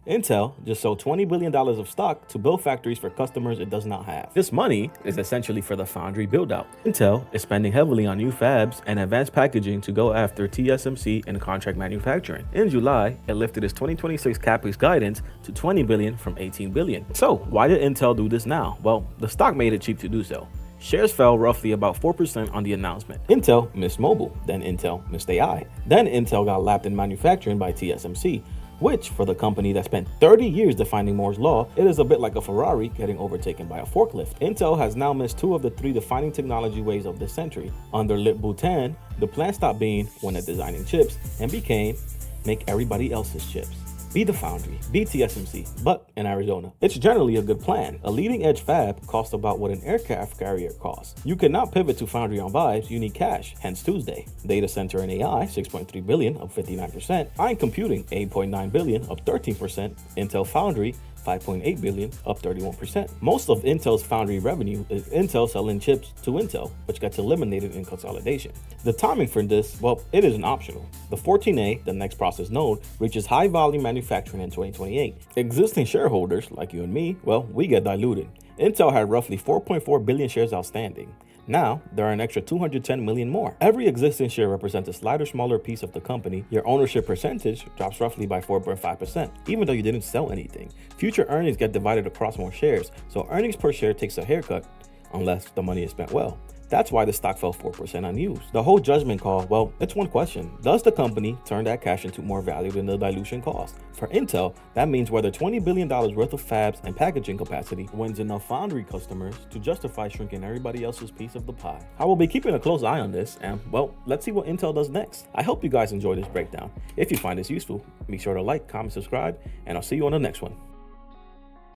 Intel just sold $20 billion of stock to build factories for customers it does not have. This money is essentially for the Foundry build-out. Intel is spending heavily on new fabs and advanced packaging to go after TSMC and contract manufacturing. In July, it lifted its 2026 CapEx guidance to $20 billion from $18 billion. So why did Intel do this now? Well, the stock made it cheap to do so. Shares fell roughly about 4% on the announcement. Intel missed mobile, then Intel missed AI. Then Intel got lapped in manufacturing by TSMC, which, for the company that spent 30 years defining Moore's Law, it is a bit like a Ferrari getting overtaken by a forklift. Intel has now missed 2 of the 3 defining technology waves of this century. Under Lip-Bu-Tan, the plan stopped being one at designing chips and became make everybody else's chips. Be the Foundry, be TSMC, but in Arizona. It's generally a good plan. A leading edge fab costs about what an aircraft carrier costs. You cannot pivot to Foundry on vibes, you need cash, hence Tuesday. Data center and AI, $6.3 billion, up 59%. Iron computing, $8.9 billion, up 13%. Intel Foundry, $5.8 billion, up 31%. Most of Intel's Foundry revenue is Intel selling chips to Intel, which gets eliminated in consolidation. The timing for this, well, it isn't optional. The 14A, the next process node, reaches high volume manufacturing in 2028. Existing shareholders, like you and me, well, we get diluted. Intel had roughly 4.4 billion shares outstanding. Now, there are an extra 210 million more. Every existing share represents a slighter, smaller piece of the company. Your ownership percentage drops roughly by 4.5%, even though you didn't sell anything. Future earnings get divided across more shares, so earnings per share takes a haircut unless the money is spent well. That's why the stock fell 4% unused. The whole judgment call, well, it's one question. Does the company turn that cash into more value than the dilution cost? For Intel, that means whether $20 billion worth of fabs and packaging capacity wins enough Foundry customers to justify shrinking everybody else's piece of the pie. I will be keeping a close eye on this, and well, let's see what Intel does next. I hope you guys enjoyed this breakdown. If you find this useful, be sure to like, comment, subscribe, and I'll see you on the next one.